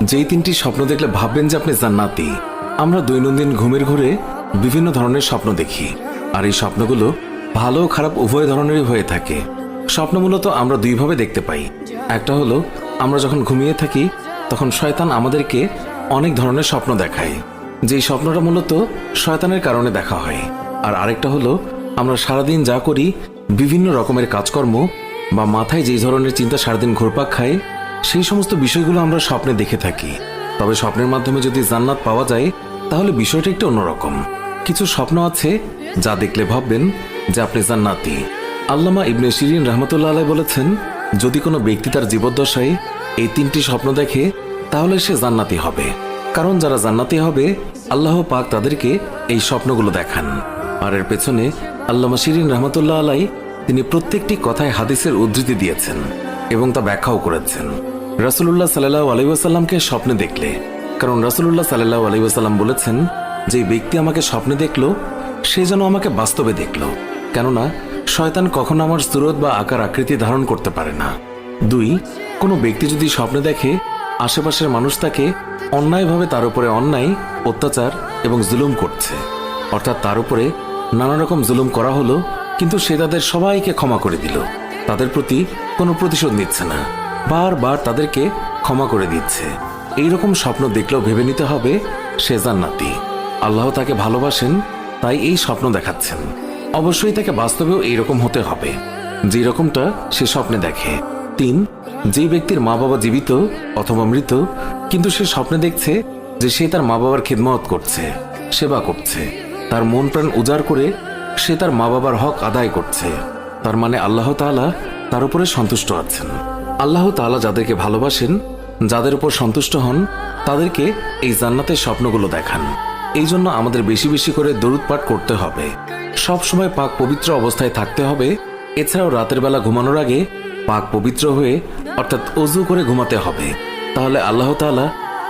যেই তিনটি স্বপ্ন দেখলে ভাববেন যে আপনি জান্নাতি। আমরা দৈনন্দিন ঘুমের ঘোরে বিভিন্ন ধরনের স্বপ্ন দেখি, আর এই স্বপ্নগুলো ভালো ও খারাপ উভয় ধরনেরই হয়ে থাকে। স্বপ্ন মূলত আমরা দুইভাবে দেখতে পাই। একটা হলো আমরা যখন ঘুমিয়ে থাকি তখন শয়তান আমাদেরকে অনেক ধরনের স্বপ্ন দেখায়, যেই স্বপ্নটা মূলত শয়তানের কারণে দেখা হয়। আর আরেকটা হলো আমরা সারাদিন যা করি, বিভিন্ন রকমের কাজকর্ম বা মাথায় যেই ধরনের চিন্তা সারাদিন ঘুরপাক খায়, সেই সমস্ত বিষয়গুলো আমরা স্বপ্নে দেখে থাকি। তবে স্বপ্নের মাধ্যমে যদি জান্নাত পাওয়া যায় তাহলে বিষয়টা একটু অন্যরকম। কিছু স্বপ্ন আছে যা দেখলে ভাববেন যে আপনি জান্নাতি। আল্লামা ইবনে শিরিন রহমতুল্লাহ আলাইহি বলেছেন, যদি কোনো ব্যক্তি তার জীবদ্দশায় এই তিনটি স্বপ্ন দেখে তাহলে সে জান্নাতি হবে। কারণ যারা জান্নাতি হবে আল্লাহ পাক তাদেরকে এই স্বপ্নগুলো দেখান। আর এর পেছনে আল্লামা শিরিন রহমতুল্লাহ আলাইহি তিনি প্রত্যেকটি কথায় হাদিসের উদ্ধৃতি দিয়েছেন এবং তা ব্যাখ্যাও করেছেন। রাসূলুল্লাহ সাল্লাল্লাহু আলাইহি ওয়াসাল্লামকে স্বপ্নে দেখলে, কারণ রাসূলুল্লাহ সাল্লাল্লাহু আলাইহি ওয়াসাল্লাম বলেছেন, যে ব্যক্তি আমাকে স্বপ্নে দেখলো সে যেন আমাকে বাস্তবে দেখলো, কেননা শয়তান কখনো আমার সুরত বা আকার আকৃতি ধারণ করতে পারে না। 2, কোনো ব্যক্তি যদি স্বপ্নে দেখে আশেপাশের মানুষ তাকে অন্যায়ভাবে তার উপরে অন্যায়, অত্যাচার এবং জুলুম করছে, অর্থাৎ তার উপরে নানা রকম জুলুম করা হলো কিন্তু সে তাদের সবাইকে ক্ষমা করে দিল, তাদের প্রতি কোনো প্রতিশোধ নিচ্ছে না, বারবার তাদেরকে ক্ষমা করে দিচ্ছে, এইরকম স্বপ্ন দেখলেও ভেবে নিতে হবে সে জান্নাতি। আল্লাহ তাকে ভালোবাসেন তাই এই স্বপ্ন দেখাচ্ছেন। অবশ্যই তাকে বাস্তবেও এইরকম হতে হবে যেই রকমটা সে স্বপ্নে দেখে। 3, যেই ব্যক্তির মা বাবা জীবিত অথবা মৃত কিন্তু সে স্বপ্নে দেখছে যে সে তার মা বাবার খিদমত করছে, সেবা করছে, তার মন প্রাণ উজাড় করে সে তার মা বাবার হক আদায় করছে, তার মানে আল্লাহ তাআলা তার উপরে সন্তুষ্ট আছেন। আল্লাহ তাআলা যাদেরকে ভালোবাসেন, যাদের উপর সন্তুষ্ট হন, তাদেরকে এই জান্নাতের স্বপ্নগুলো দেখান। এই জন্য আমাদের বেশি বেশি করে দরুদ পাঠ করতে হবে, সব সময় পাক পবিত্র অবস্থায় থাকতে হবে। এছাড়াও রাতের বেলা ঘুমানোর আগে পাক পবিত্র হয়ে অর্থাৎ ওযু করে ঘুমাতে হবে, তাহলে আল্লাহ তাআলা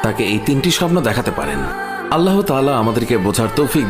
তাকে এই তিনটি স্বপ্ন দেখাতে পারেন। আল্লাহ তাআলা আমাদেরকে বোঝার তৌফিক দান